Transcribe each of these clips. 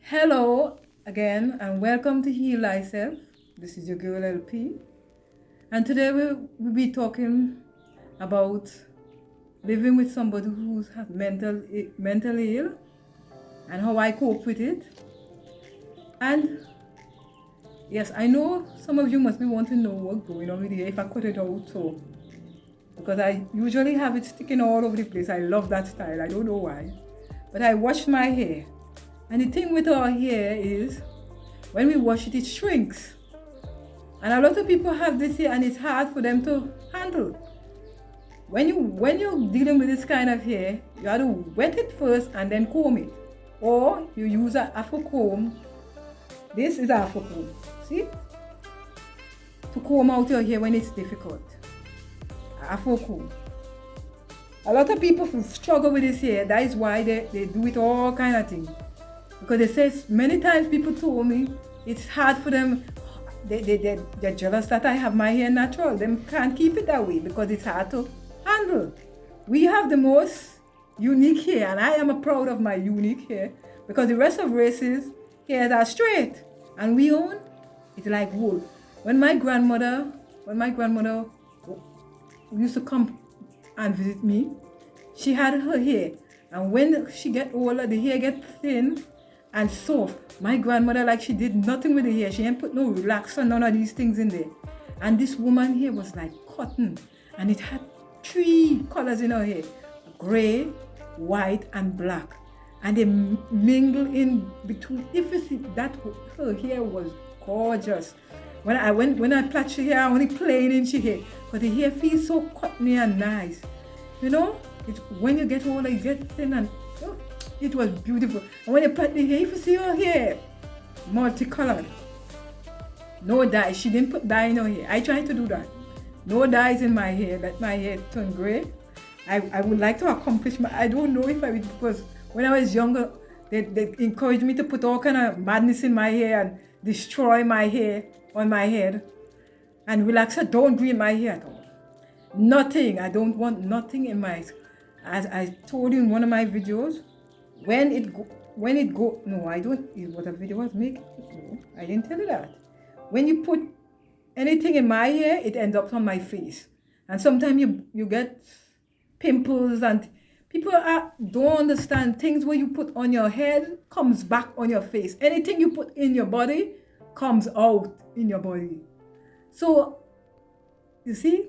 Hello again, and welcome to Heal Thyself. This is your girl LP, and today we'll be talking about living with somebody who's had mentally ill and how I cope with it. And yes, I know some of you must be wanting to know what's going on with here if I cut it out, so because I usually have it sticking all over the place. I love that style. I don't know why, but I wash my hair, and the thing with our hair is when we wash it, it shrinks. And a lot of people have this here and it's hard for them to handle. When you're dealing with this kind of hair, you have to wet it first and then comb it. Or you use an afro comb. This is afro comb. See? To comb out your hair when it's difficult. Afro comb. A lot of people struggle with this hair. That is why they do it all kind of thing. Because they say many times people told me it's hard for them. They're jealous that I have my hair natural. They can't keep it that way because it's hard to handle. We have the most unique hair, and I am proud of my unique hair because the rest of races hairs are straight, and we own it's like wool. When my grandmother used to come and visit me, she had her hair, and when she get older, the hair get thin and soft. My grandmother, like, she did nothing with the hair. She didn't put no relaxer, none of these things in there. And this woman here was like cotton, and it had three colors in her hair: gray, white, and black. And they mingle in between. If you see that, her hair was gorgeous. When I plait her hair, I only plain in she hair, but the hair feels so cottony and nice. You know, when you get older, you get thin and it was beautiful. And when you plait the hair, if you see her hair, multicolored. No dye. She didn't put dye in her hair. I tried to do that. No dyes in my hair. Let my hair turn gray. I would like to accomplish I don't know if I would, because when I was younger, they encouraged me to put all kind of madness in my hair and destroy my hair on my head. And relaxer, don't green my hair at all. Nothing. I don't want nothing in my, as I told you in one of my videos, no, I don't, is what a video was making. No, I didn't tell you that. When you put anything in my hair, it ends up on my face. And sometimes you get pimples, and people don't understand things where you put on your head comes back on your face. Anything you put in your body comes out in your body. So, you see,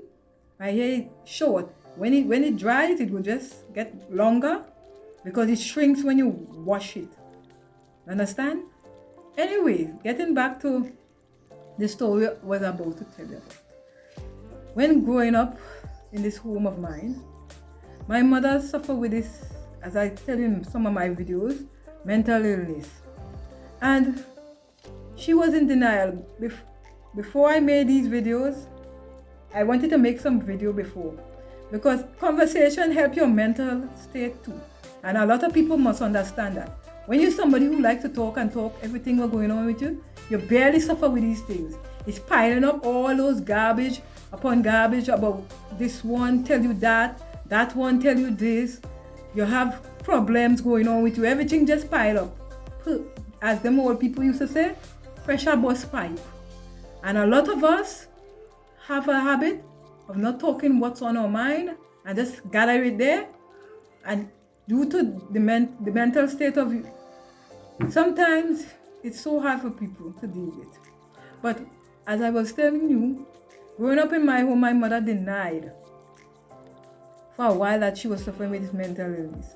my hair is short. When it dries, it will just get longer because it shrinks when you wash it. Understand? Anyway, getting back to the story I was about to tell you about. When growing up in this home of mine, my mother suffered with this, as I tell you in some of my videos, mental illness. And she was in denial. Before I made these videos, I wanted to make some video before, because conversation helps your mental state too. And a lot of people must understand that. When you're somebody who likes to talk and talk everything what's going on with you, you barely suffer with these things. It's piling up all those garbage upon garbage about this one tell you that one tell you this. You have problems going on with you. Everything just pile up. As them old people used to say, pressure bust pipe. And a lot of us have a habit of not talking what's on our mind and just gather it there. And due to the mental state of you, sometimes it's so hard for people to deal with. But as I was telling you, growing up in my home, my mother denied for a while that she was suffering with this mental illness.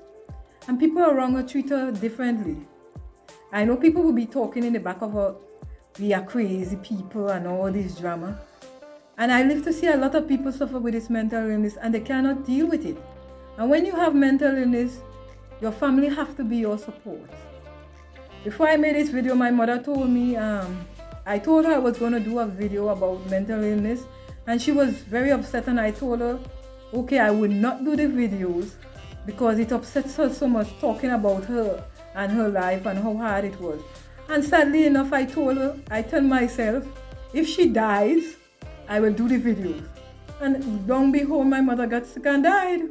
And people around her treat her differently. I know people will be talking in the back of her, we are crazy people and all this drama. And I live to see a lot of people suffer with this mental illness and they cannot deal with it. And when you have mental illness, your family have to be your support. Before I made this video, my mother told me, I told her I was going to do a video about mental illness, and she was very upset, and I told her, okay, I would not do the videos because it upsets her so much talking about her and her life and how hard it was. And sadly enough, I told myself, if she dies, I will do the videos. And long behold, my mother got sick and died.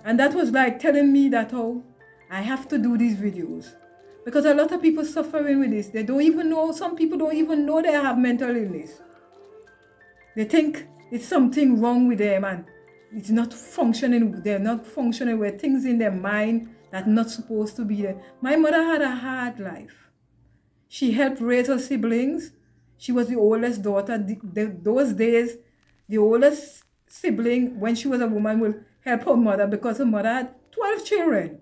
And that was like telling me that, oh, I have to do these videos. Because a lot of people suffering with this. They don't even know, some people don't even know they have mental illness. They think it's something wrong with them and it's not functioning, they're not functioning with things in their mind that not supposed to be there. My mother had a hard life. She helped raise her siblings. She was the oldest daughter. Those days, the oldest sibling, when she was a woman, will help her mother because her mother had 12 children.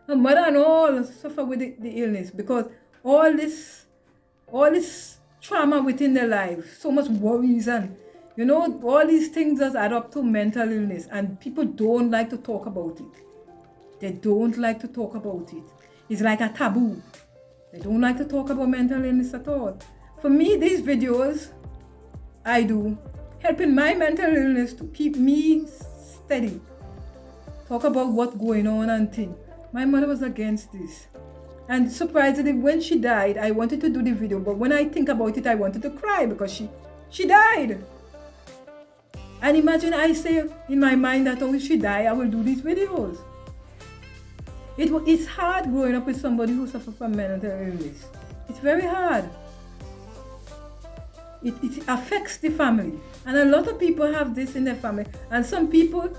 Her mother and all suffer with the illness because all this trauma within their life, so much worries and, you know, all these things that add up to mental illness, and people don't like to talk about it. They don't like to talk about it. It's like a taboo. They don't like to talk about mental illness at all. For me, these videos I do, helping my mental illness to keep me steady. Talk about what's going on and things. My mother was against this. And surprisingly, when she died, I wanted to do the video, but when I think about it, I wanted to cry because she died. And imagine I say in my mind that, oh, if she died, I will do these videos. It's hard growing up with somebody who suffers from mental illness. It's very hard. It affects the family. And a lot of people have this in their family. And some people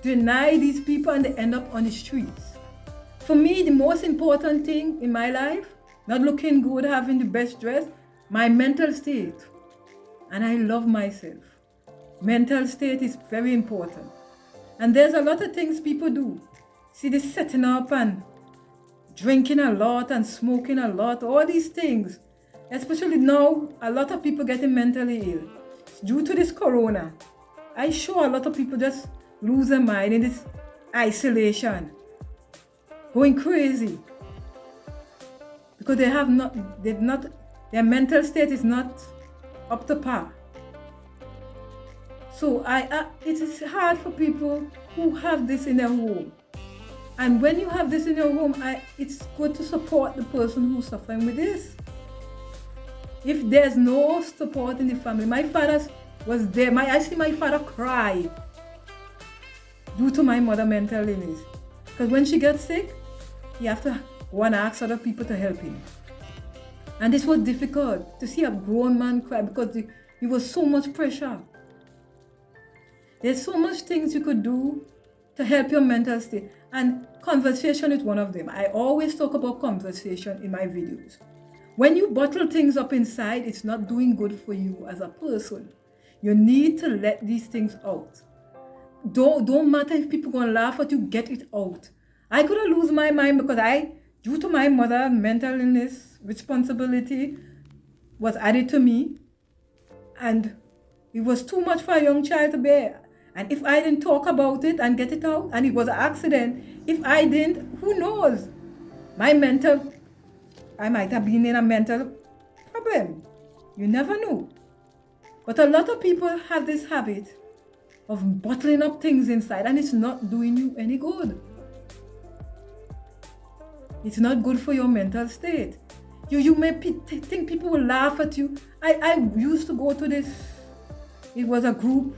deny these people and they end up on the streets. For me, the most important thing in my life, not looking good, having the best dress, my mental state. And I love myself. Mental state is very important. And there's a lot of things people do. See, this setting up and drinking a lot and smoking a lot, all these things. Especially now, a lot of people getting mentally ill. Due to this corona, I show a lot of people just lose their mind in this isolation. Going crazy. Because their mental state is not up to par. So it is hard for people who have this in their home. And when you have this in your home, it's good to support the person who's suffering with this. If there's no support in the family, my father was there. I see my father cry due to my mother mental illness. Because when she gets sick, you have to go and ask other people to help him. And this was difficult to see a grown man cry because it was so much pressure. There's so much things you could do to help your mental state. And conversation is one of them. I always talk about conversation in my videos. When you bottle things up inside, it's not doing good for you as a person. You need to let these things out. Don't matter if people gonna laugh at you, get it out. I could have lost my mind because due to my mother, mental illness, responsibility was added to me. And it was too much for a young child to bear. And if I didn't talk about it and get it out, and it was an accident, if I didn't, who knows? I might have been in a mental problem. You never know. But a lot of people have this habit of bottling up things inside, and it's not doing you any good. It's not good for your mental state. You may think people will laugh at you. I used to go to this, it was a group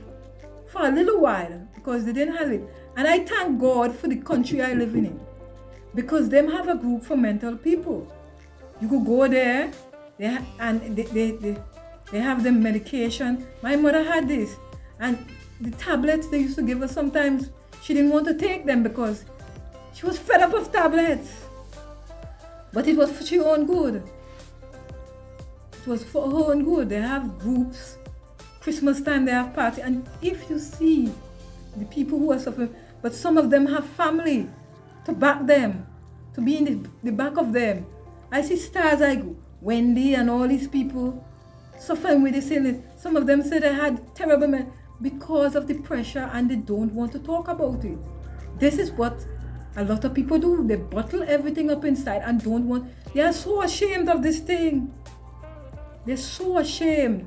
for a little while because they didn't have it. And I thank God for the country I live in because them have a group for mental people. You could go there, they have the medication. My mother had this, and the tablets they used to give her, sometimes she didn't want to take them because she was fed up of tablets. But it was for her own good. It was for her own good. They have groups. Christmas time they have party. And if you see the people who are suffering, but some of them have family to back them, to be in the back of them. I see stars like Wendy and all these people suffering with this illness. Some of them say they had terrible men because of the pressure and they don't want to talk about it. This is what a lot of people do. They bottle everything up inside and don't want. They are so ashamed of this thing. They're so ashamed.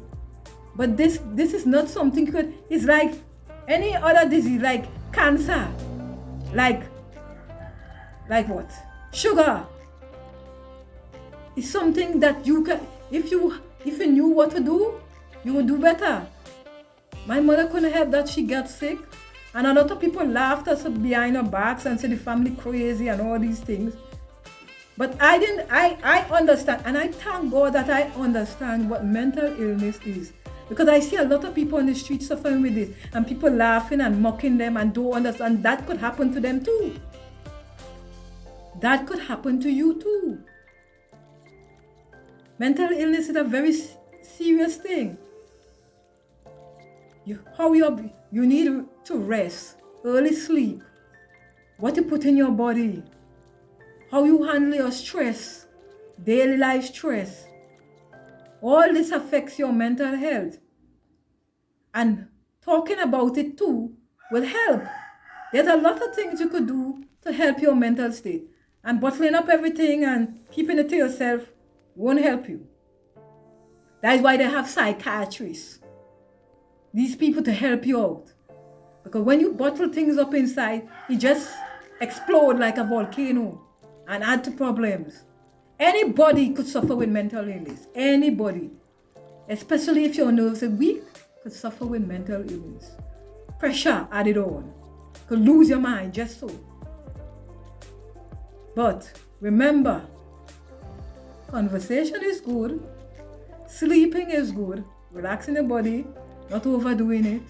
But this is not something good. It's like any other disease, like cancer, like what? Sugar. It's something that you can, if you knew what to do, you would do better. My mother couldn't help that she got sick. And a lot of people laughed at us behind our backs and said the family crazy and all these things. But I understand, and I thank God that I understand what mental illness is. Because I see a lot of people on the street suffering with this, and people laughing and mocking them and don't understand that could happen to them too. That could happen to you too. Mental illness is a very serious thing. You need to rest, early sleep, what you put in your body, how you handle your stress, daily life stress. All this affects your mental health. And talking about it too will help. There's a lot of things you could do to help your mental state. And bottling up everything and keeping it to yourself won't help you. That is why they have psychiatrists. These people to help you out. Because when you bottle things up inside, it just explodes like a volcano and add to problems. Anybody could suffer with mental illness. Anybody. Especially if your nerves are weak, could suffer with mental illness. Pressure added on. Could lose your mind just so. But remember, conversation is good. Sleeping is good. Relaxing the body. Not overdoing it.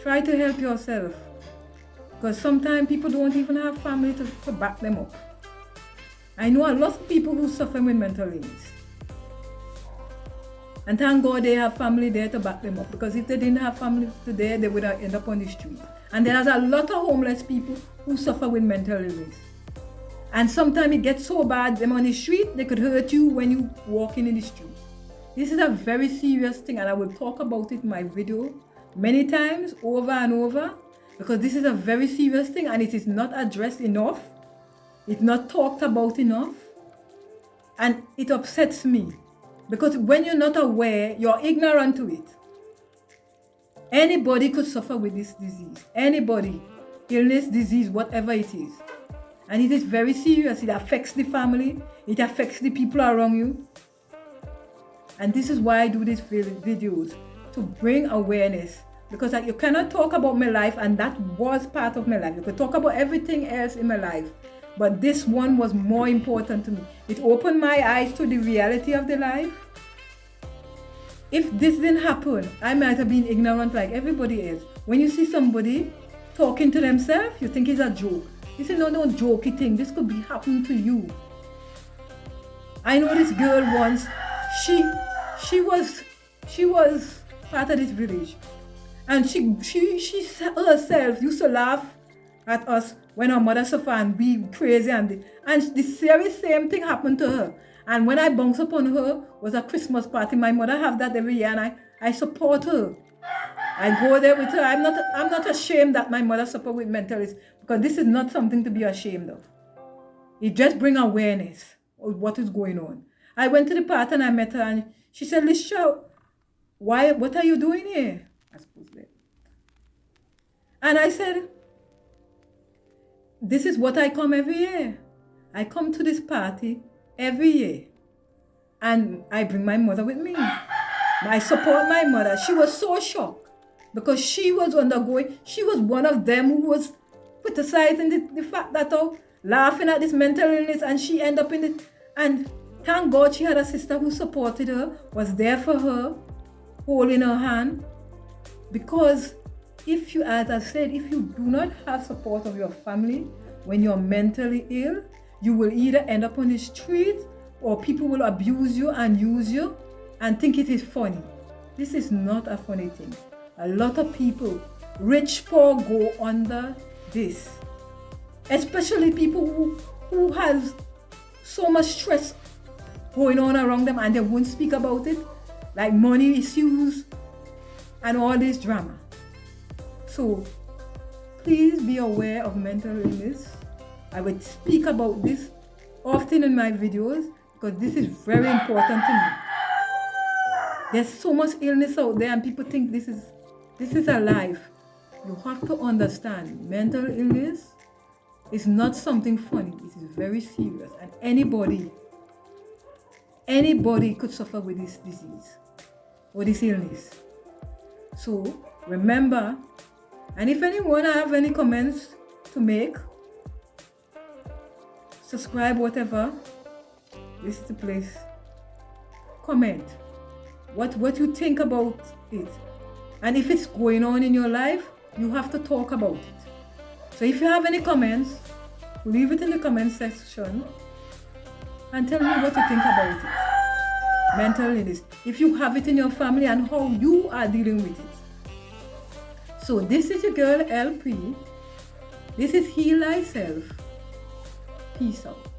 Try to help yourself. Because sometimes people don't even have family to back them up. I know a lot of people who suffer with mental illness. And thank God they have family there to back them up. Because if they didn't have family there, they would have ended up on the street. And there's a lot of homeless people who suffer with mental illness. And sometimes it gets so bad, them on the street, they could hurt you when you walking in the street. This is a very serious thing, and I will talk about it in my video many times, over and over, because this is a very serious thing and it is not addressed enough. It's not talked about enough. And it upsets me, because when you're not aware, you're ignorant to it. Anybody could suffer with this disease. Anybody. Illness, disease, whatever it is. And it is very serious. It affects the family. It affects the people around you. And this is why I do these videos, to bring awareness. Because you cannot talk about my life, and that was part of my life. You could talk about everything else in my life, but this one was more important to me. It opened my eyes to the reality of the life. If this didn't happen, I might have been ignorant like everybody else. When you see somebody talking to themselves, you think it's a joke. You say, no jokey thing. This could be happening to you. I know this girl once. She was part of this village, and she herself used to laugh at us when our mother suffered and be crazy, and the very same thing happened to her. And when I bounced upon her was a Christmas party. My mother have that every year, and I support her. I go there with her. I'm not ashamed that my mother suffered with mental illness, because this is not something to be ashamed of. It just brings awareness of what is going on. I went to the party and I met her, and she said, Lisha, what are you doing here? I suppose that. And I said, this is what I come every year. I come to this party every year. And I bring my mother with me. I support my mother. She was so shocked, because she was one of them who was criticizing the fact that, laughing at this mental illness, and she ended up in it. And thank God she had a sister who supported her, was there for her, holding her hand. Because as I said, if you do not have support of your family when you're mentally ill, you will either end up on the street, or people will abuse you and use you and think it is funny. This is not a funny thing. A lot of people, rich, poor, go under this. Especially people who have so much stress going on around them, and they won't speak about it, like money issues and all this drama. So please be aware of mental illness. I would speak about this often in my videos, because this is very important to me. There's so much illness out there, and people think this is a life. You have to understand, mental illness is not something funny. It is very serious, and anybody could suffer with this disease or this illness. So remember, and if anyone have any comments to make, subscribe, whatever. This is the place. Comment what you think about it. And if it's going on in your life, you have to talk about it. So if you have any comments, leave it in the comment section and tell me what you think about it. Mental illness. If you have it in your family and how you are dealing with it. So this is your girl LP. This is Heal Thyself. Peace out.